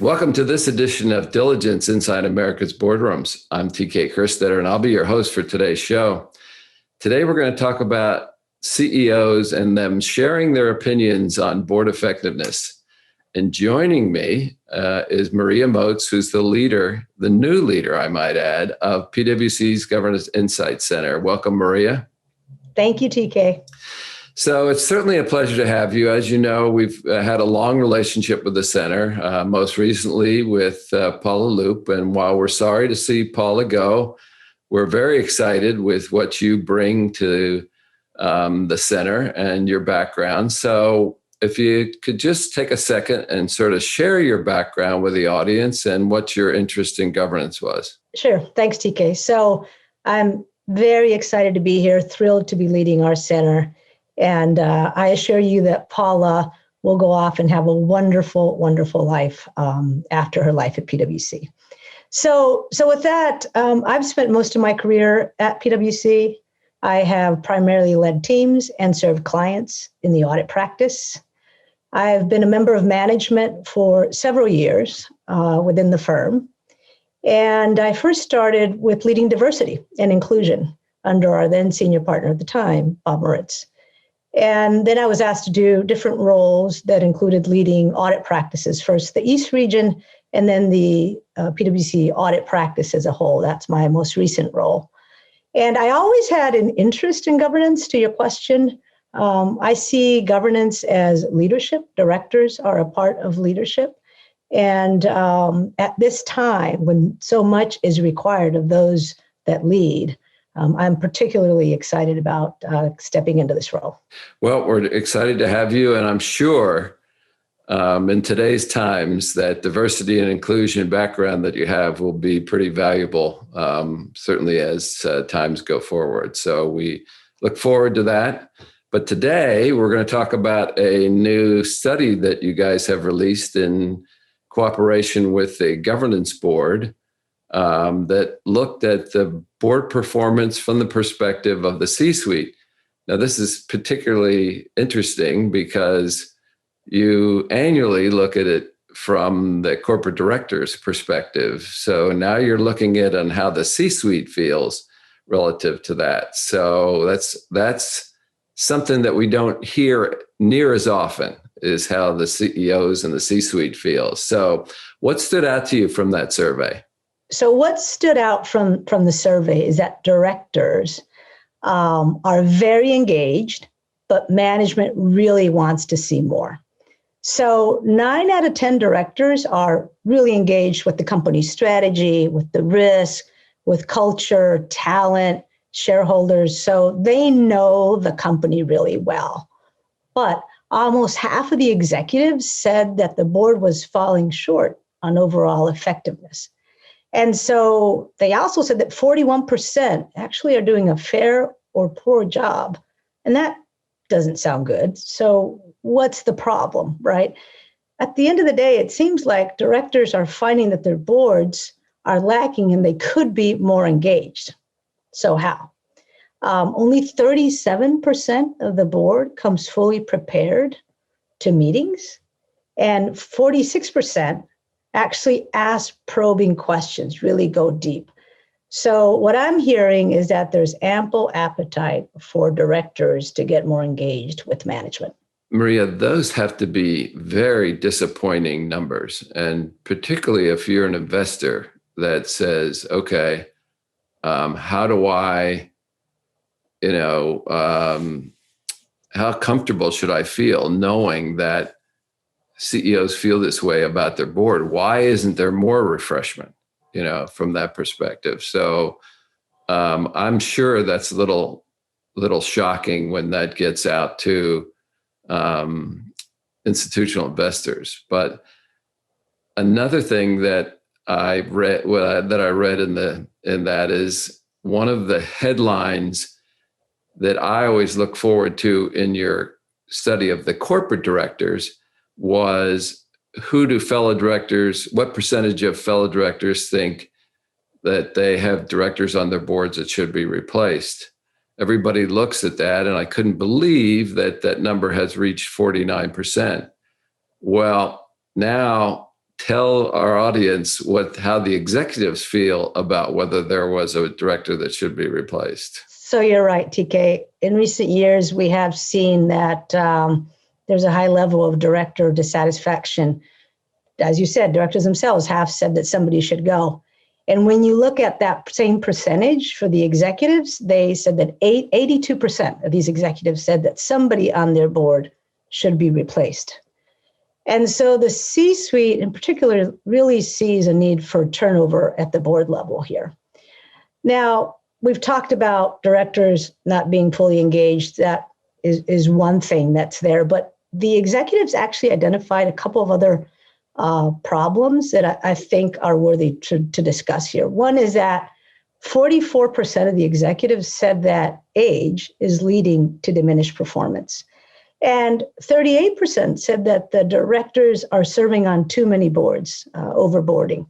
Welcome to this edition of Diligence Inside America's Boardrooms. I'm TK Kerstetter, and I'll be your host for today's show. Today, we're going to talk about CEOs and them sharing their opinions on board effectiveness. And joining me is Maria Moats, who's the new leader, I might add, of PwC's Governance Insight Center. Welcome, Maria. Thank you, TK. So it's certainly a pleasure to have you. As you know, we've had a long relationship with the center, most recently with Paula Loop. And while we're sorry to see Paula go, we're very excited with what you bring to the center and your background. So if you could just take a second and sort of share your background with the audience and what your interest in governance was. Sure. Thanks, TK. So I'm very excited to be here, thrilled to be leading our center. And I assure you that Paula will go off and have a wonderful, wonderful life after her life at PwC. So with that, I've spent most of my career at PwC. I have primarily led teams and served clients in the audit practice. I've been a member of management for several years within the firm. And I first started with leading diversity and inclusion under our then senior partner at the time, Bob Moats. And then I was asked to do different roles that included leading audit practices, first the East region, and then the PwC audit practice as a whole. That's my most recent role. And I always had an interest in governance, to your question. I see governance as leadership. Directors are a part of leadership. And at this time, when so much is required of those that lead, I'm particularly excited about stepping into this role. Well, we're excited to have you, and I'm sure in today's times that diversity and inclusion background that you have will be pretty valuable, certainly as times go forward. So we look forward to that. But today we're going to talk about a new study that you guys have released in cooperation with the governance board that looked at the board performance from the perspective of the C-suite. Now, this is particularly interesting because you annually look at it from the corporate director's perspective. So now you're looking at on how the C-suite feels relative to that. So that's something that we don't hear near as often, is how the CEOs and the C-suite feel. So what stood out to you from that survey? So what stood out from the survey is that directors are very engaged, but management really wants to see more. So 9 out of 10 directors are really engaged with the company's strategy, with the risk, with culture, talent, shareholders. So they know the company really well. But almost half of the executives said that the board was falling short on overall effectiveness. And so they also said that 41% actually are doing a fair or poor job. And that doesn't sound good. So what's the problem, right? At the end of the day, it seems like directors are finding that their boards are lacking and they could be more engaged. So how? Only 37% of the board comes fully prepared to meetings, and 46% actually ask probing questions, really go deep. So what I'm hearing is that there's ample appetite for directors to get more engaged with management. Maria, those have to be very disappointing numbers. And particularly if you're an investor that says, okay, how do I, how comfortable should I feel knowing that CEOs feel this way about their board? Why isn't there more refreshment, from that perspective? So I'm sure that's a little shocking when that gets out to institutional investors. But another thing that I read in that is one of the headlines that I always look forward to in your study of the corporate directors was what percentage of fellow directors think that they have directors on their boards that should be replaced? Everybody looks at that, and I couldn't believe that number has reached 49%. Well, now tell our audience how the executives feel about whether there was a director that should be replaced. So you're right, TK. In recent years, we have seen that there's a high level of director dissatisfaction. As you said, directors themselves have said that somebody should go. And when you look at that same percentage for the executives, they said that 82% of these executives said that somebody on their board should be replaced. And so the C-suite in particular really sees a need for turnover at the board level here. Now, we've talked about directors not being fully engaged. That is one thing that's there, but the executives actually identified a couple of other problems that I think are worthy to discuss here. One is that 44% of the executives said that age is leading to diminished performance. And 38% said that the directors are serving on too many boards, overboarding.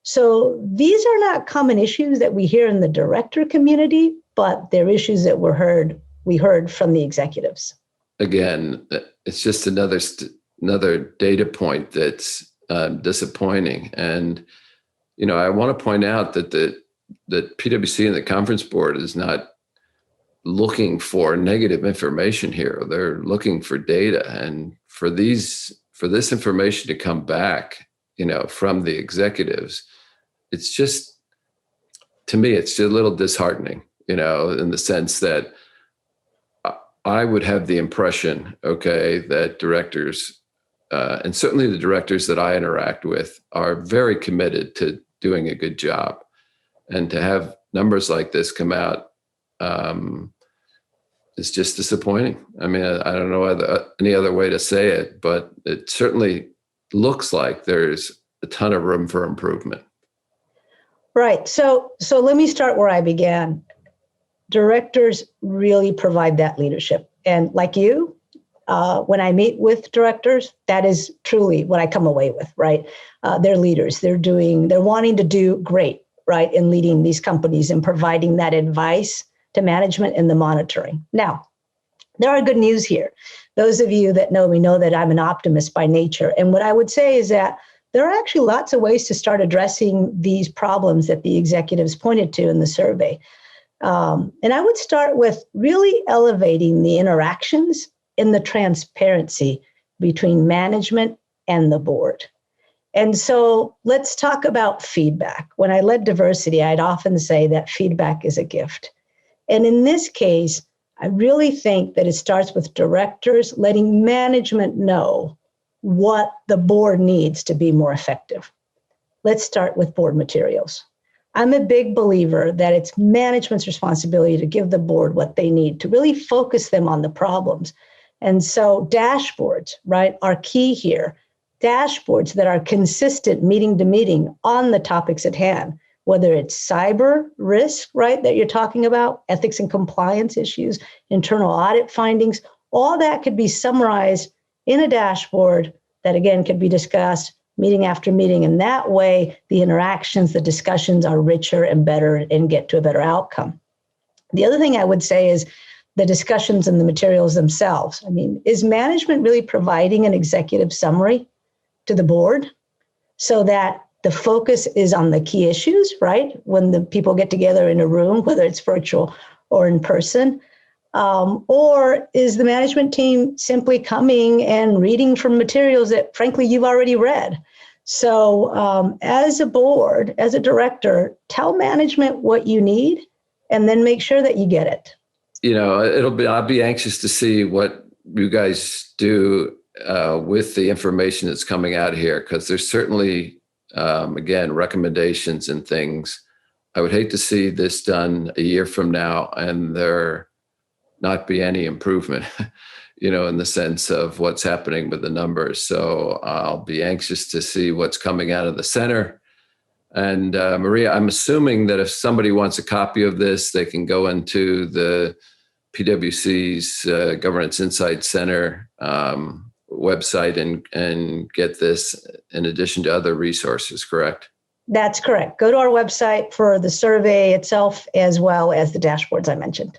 So these are not common issues that we hear in the director community, but they're issues that we heard from the executives. Again, it's just another data point that's disappointing. And, I want to point out that that PwC and the conference board is not looking for negative information here. They're looking for data, and for this information to come back, from the executives, it's just, to me, it's just a little disheartening, in the sense that I would have the impression, that directors, and certainly the directors that I interact with, are very committed to doing a good job. And to have numbers like this come out is just disappointing. I mean, I don't know any other way to say it, but it certainly looks like there's a ton of room for improvement. Right. So let me start where I began. Directors really provide that leadership. And like you, when I meet with directors, that is truly what I come away with, right? They're leaders. They're wanting to do great, right, in leading these companies and providing that advice to management and the monitoring. Now, there are good news here. Those of you that know me know that I'm an optimist by nature. And what I would say is that there are actually lots of ways to start addressing these problems that the executives pointed to in the survey. And I would start with really elevating the interactions and the transparency between management and the board. And so let's talk about feedback. When I led diversity, I'd often say that feedback is a gift. And in this case, I really think that it starts with directors letting management know what the board needs to be more effective. Let's start with board materials. I'm a big believer that it's management's responsibility to give the board what they need to really focus them on the problems. And so dashboards, right, are key here. Dashboards that are consistent meeting to meeting on the topics at hand, whether it's cyber risk, right, that you're talking about, ethics and compliance issues, internal audit findings, all that could be summarized in a dashboard that, again, could be discussed meeting after meeting. And that way, the interactions, the discussions are richer and better and get to a better outcome. The other thing I would say is the discussions and the materials themselves. I mean, is management really providing an executive summary to the board so that the focus is on the key issues, right? When the people get together in a room, whether it's virtual or in person, or is the management team simply coming and reading from materials that, frankly, you've already read? So as a board, as a director, tell management what you need and then make sure that you get it. I'll be anxious to see what you guys do with the information that's coming out here, because there's certainly, again, recommendations and things. I would hate to see this done a year from now and there not be any improvement, in the sense of what's happening with the numbers. So I'll be anxious to see what's coming out of the center. And Maria, I'm assuming that if somebody wants a copy of this, they can go into the PwC's Governance Insight Center website and get this in addition to other resources, correct? That's correct. Go to our website for the survey itself, as well as the dashboards I mentioned.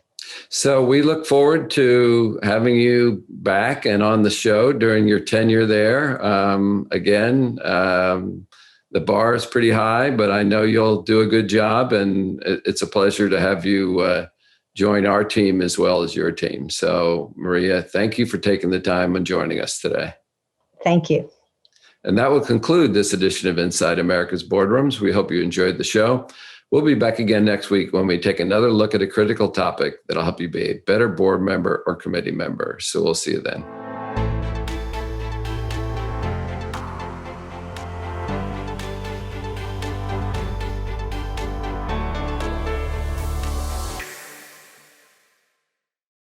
So we look forward to having you back and on the show during your tenure there. The bar is pretty high, but I know you'll do a good job, and it's a pleasure to have you join our team as well as your team. So, Maria, thank you for taking the time and joining us today. Thank you. And that will conclude this edition of Inside America's Boardrooms. We hope you enjoyed the show. We'll be back again next week when we take another look at a critical topic that'll help you be a better board member or committee member. So we'll see you then.